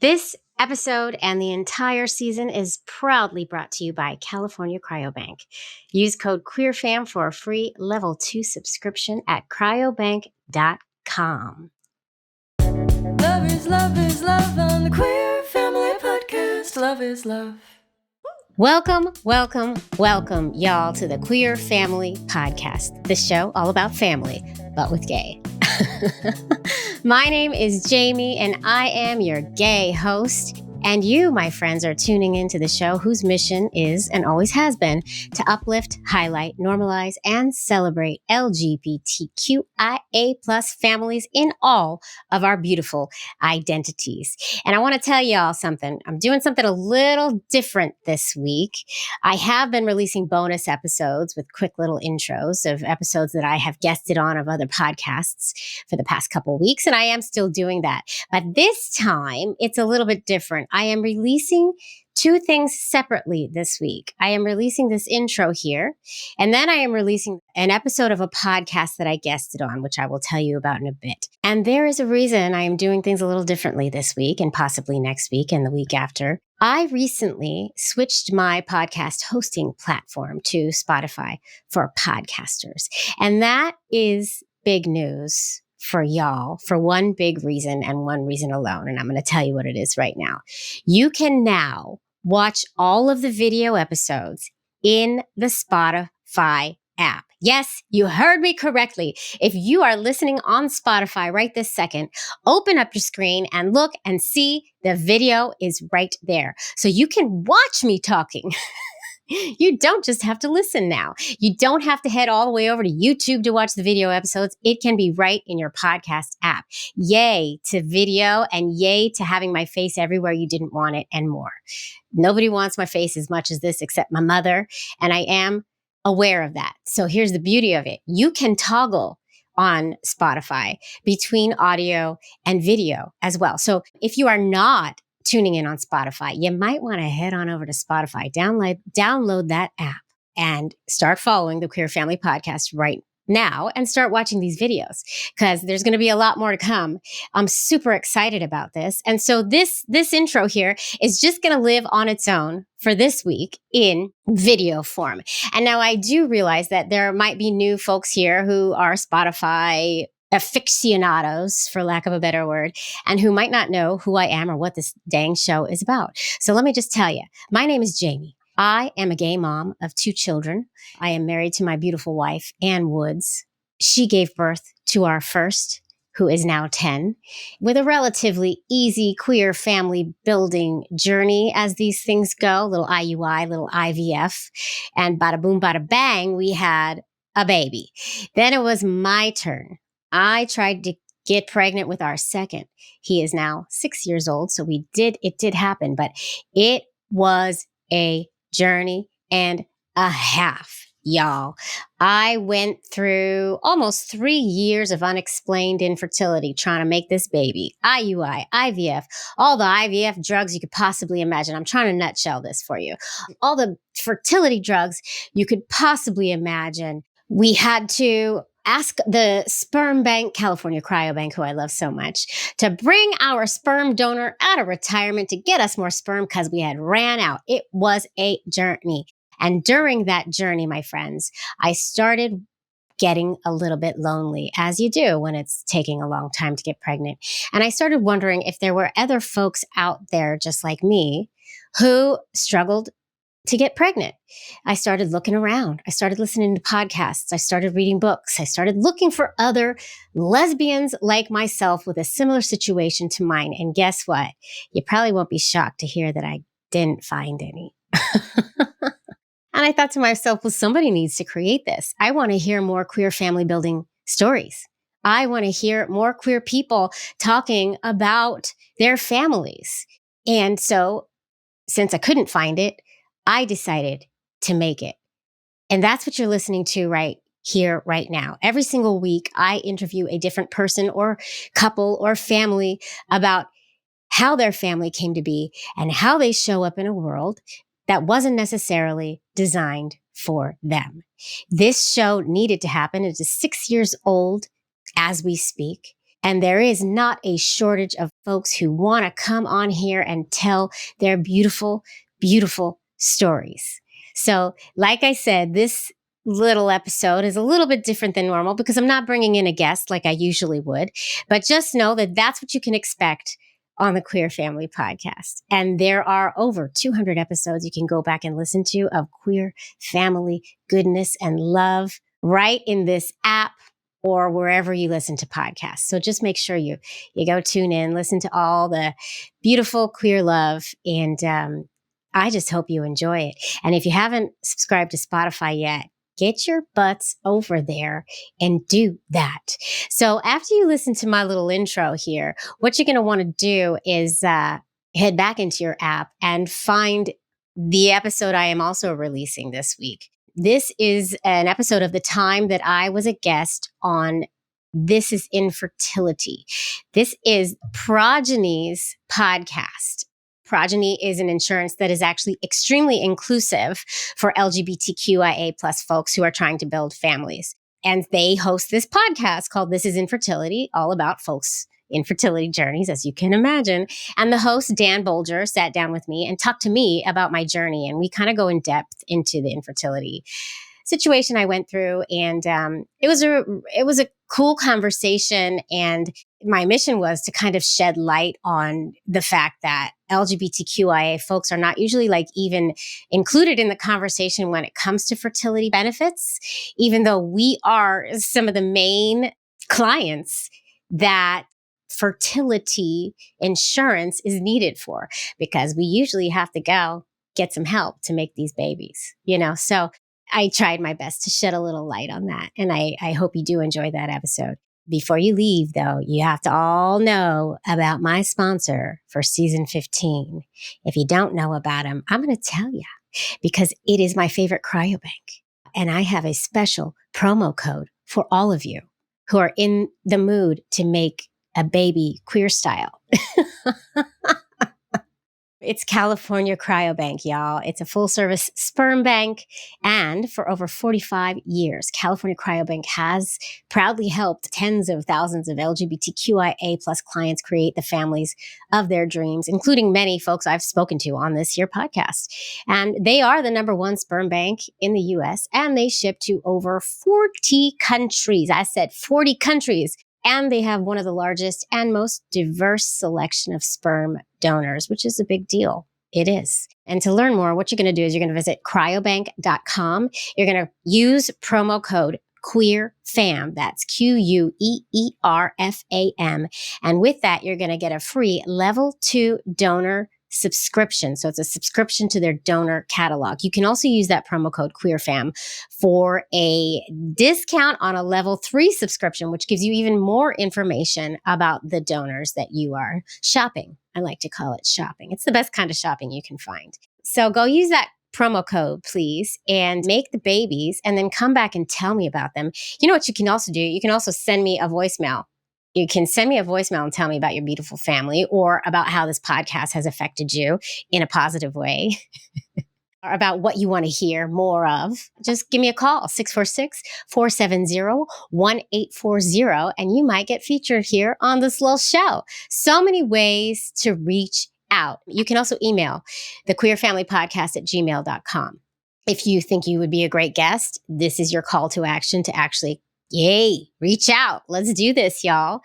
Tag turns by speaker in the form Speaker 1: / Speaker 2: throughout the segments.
Speaker 1: This episode and the entire season is proudly brought to you by California Cryobank. Use code QueerFam for a free level 2 subscription at cryobank.com.
Speaker 2: Love is love on the Queer Family Podcast. Love is love.
Speaker 1: Welcome, y'all, to the Queer Family Podcast, the show all about family, but with gay. My name is Jaimie, and I am your gay host. And you, my friends, are tuning into the show whose mission is, and always has been, to uplift, highlight, normalize, and celebrate LGBTQIA plus families in all of our beautiful identities. And I want to tell y'all something. I'm doing something a little different this week. I have been releasing bonus episodes with quick little intros of episodes that I have guested on of other podcasts for the past couple of weeks, and I am still doing that. But this time, it's a little bit different. I am releasing two things separately this week. I am releasing this intro here, and then I am releasing an episode of a podcast that I guested on, which I will tell you about in a bit. And there is a reason I am doing things a little differently this week and possibly next week and the week after. I recently switched my podcast hosting platform to Spotify for podcasters, and that is big news for y'all for one big reason and one reason alone. And I'm going to tell you what it is right now. You can now watch all of the video episodes in the Spotify app. Yes, you heard me correctly. If you are listening on Spotify right this second, open up your screen and look and see the video is right there. So you can watch me talking. You don't just have to listen now. You don't have to head all the way over to YouTube to watch the video episodes. It can be right in your podcast app. Yay to video and yay to having my face everywhere you didn't want it and more. Nobody wants my face as much as this except my mother, and I am aware of that. So here's the beauty of it. You can toggle on Spotify between audio and video as well. So if you are not tuning in on Spotify, you might want to head on over to Spotify, download that app and start following the Queer Family Podcast right now and start watching these videos because there's going to be a lot more to come. I'm super excited about this. And so this intro here is just going to live on its own for this week in video form. And now I do realize that there might be new folks here who are Spotify aficionados, for lack of a better word, and who might not know who I am or what this dang show is about. So let me just tell you, my name is Jaimie. I am a gay mom of 2 children. I am married to my beautiful wife, Ann Woods. She gave birth to our first, who is now 10, with a relatively easy queer family building journey as these things go, little IUI, little IVF, and bada boom, bada bang, we had a baby. Then it was my turn. I tried to get pregnant with our second. He is now 6 years old. So it did happen, but it was a journey and a half, y'all. I went through almost 3 years of unexplained infertility trying to make this baby. IUI, IVF, all the IVF drugs you could possibly imagine. I'm trying to nutshell this for you. All the fertility drugs you could possibly imagine. We had to ask the sperm bank, California Cryobank, who I love so much, to bring our sperm donor out of retirement to get us more sperm because we had ran out. It was a journey. And during that journey, my friends, I started getting a little bit lonely, as you do when it's taking a long time to get pregnant. And I started wondering if there were other folks out there just like me who struggled to get pregnant. I started looking around. I started listening to podcasts. I started reading books. I started looking for other lesbians like myself with a similar situation to mine. And guess what? You probably won't be shocked to hear that I didn't find any. And I thought to myself, well, somebody needs to create this. I want to hear more queer family building stories. I want to hear more queer people talking about their families. And so since I couldn't find it, I decided to make it. And that's what you're listening to right here, right now. Every single week, I interview a different person or couple or family about how their family came to be and how they show up in a world that wasn't necessarily designed for them. This show needed to happen. It is 6 years old as we speak. And there is not a shortage of folks who want to come on here and tell their beautiful, beautiful stories. So, like I said, this little episode is a little bit different than normal because I'm not bringing in a guest like I usually would. But just know that that's what you can expect on the Queer Family Podcast. And there are over 200 episodes you can go back and listen to of queer family goodness and love right in this app or wherever you listen to podcasts. So just make sure you go tune in, listen to all the beautiful queer love. And I just hope you enjoy it. And if you haven't subscribed to Spotify yet, get your butts over there and do that. So after you listen to my little intro here, what you're going to want to do is head back into your app and find the episode I am also releasing this week. This is an episode of the time that I was a guest on This is Infertility. This is Progeny's podcast. Progeny is an insurance that is actually extremely inclusive for LGBTQIA plus folks who are trying to build families. And they host this podcast called This is Infertility, all about folks' infertility journeys, as you can imagine. And the host, Dan Bolger, sat down with me and talked to me about my journey. And we kind of go in depth into the infertility situation I went through. And it was a cool conversation. And my mission was to kind of shed light on the fact that LGBTQIA folks are not usually like even included in the conversation when it comes to fertility benefits, even though we are some of the main clients that fertility insurance is needed for, because we usually have to go get some help to make these babies, So I tried my best to shed a little light on that. And I hope you do enjoy that episode. Before you leave, though, you have to all know about my sponsor for season 15. If you don't know about him, I'm going to tell you because it is my favorite cryobank. And I have a special promo code for all of you who are in the mood to make a baby queer style. It's California Cryobank, y'all. It's a full-service sperm bank. And for over 45 years, California Cryobank has proudly helped tens of thousands of LGBTQIA plus clients create the families of their dreams, including many folks I've spoken to on this here podcast. And they are the #1 sperm bank in the U.S., and they ship to over 40 countries. I said 40 countries. And they have one of the largest and most diverse selection of sperm donors, which is a big deal. It is. And to learn more, what you're going to do is you're going to visit cryobank.com. You're going to use promo code QueerFam. That's QUEERFAM. And with that, you're going to get a free level 2 donor subscription. So it's a subscription to their donor catalog. You can also use that promo code QueerFam for a discount on a level 3 subscription, which gives you even more information about the donors that you are shopping. I like to call it shopping. It's the best kind of shopping you can find. So go use that promo code, please, and make the babies and then come back and tell me about them. You know what you can also do? You can also send me a voicemail. You can send me a voicemail and tell me about your beautiful family or about how this podcast has affected you in a positive way or about what you want to hear more of. Just give me a call, 646-470-1840, and you might get featured here on this little show. So many ways to reach out. You can also email thequeerfamilypodcast@gmail.com. If you think you would be a great guest, this is your call to action to actually reach out. Let's do this, y'all.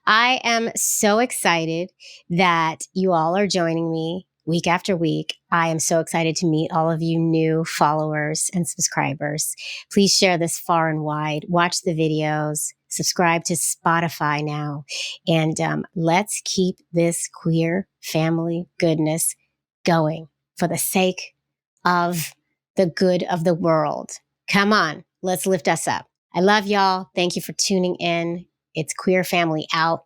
Speaker 1: I am so excited that you all are joining me week after week. I am so excited to meet all of you new followers and subscribers. Please share this far and wide. Watch the videos. Subscribe to Spotify now. And let's keep this queer family goodness going for the sake of the good of the world. Come on, let's lift us up. I love y'all. Thank you for tuning in. It's Queer Family out,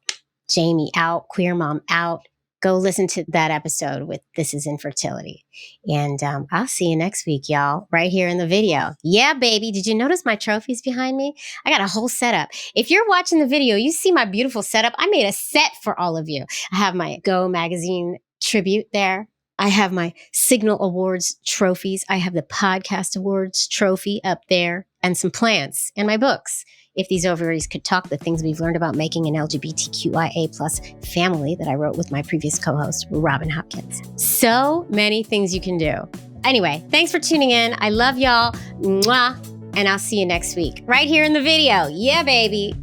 Speaker 1: Jaimie out, Queer Mom out. Go listen to that episode with This is Infertility. And I'll see you next week, y'all, right here in the video. Yeah, baby. Did you notice my trophies behind me? I got a whole setup. If you're watching the video, you see my beautiful setup. I made a set for all of you. I have my Go magazine tribute there. I have my Signal Awards trophies. I have the Podcast Awards trophy up there and some plants in my books. If These Ovaries Could Talk, the things we've learned about making an LGBTQIA plus family that I wrote with my previous co-host, Robin Hopkins. So many things you can do. Anyway, thanks for tuning in. I love y'all. Mwah. And I'll see you next week right here in the video. Yeah, baby.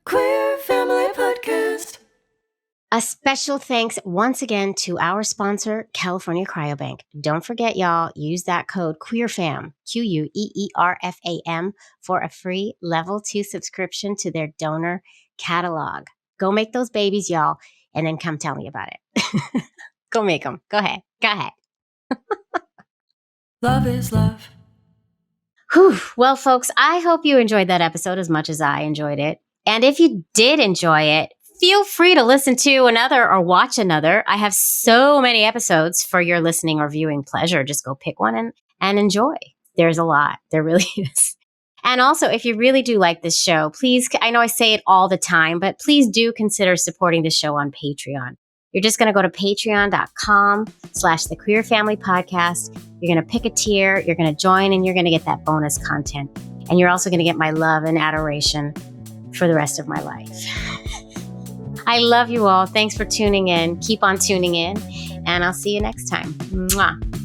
Speaker 2: Queer Family Podcast.
Speaker 1: A special thanks once again to our sponsor, California Cryobank. Don't forget, y'all, use that code QUEERFAM, QUEERFAM, for a free level 2 subscription to their donor catalog. Go make those babies, y'all, and then come tell me about it. Go make them. Go ahead. Go ahead.
Speaker 2: Love is love.
Speaker 1: Whew. Well, folks, I hope you enjoyed that episode as much as I enjoyed it. And if you did enjoy it, feel free to listen to another or watch another. I have so many episodes for your listening or viewing pleasure. Just go pick one and enjoy. There's a lot. There really is. And also, if you really do like this show, please, I know I say it all the time, but please do consider supporting the show on Patreon. You're just going to go to patreon.com/The Queer Family Podcast. You're going to pick a tier, you're going to join, and you're going to get that bonus content. And you're also going to get my love and adoration for the rest of my life. I love you all. Thanks for tuning in. Keep on tuning in, and I'll see you next time. Mwah.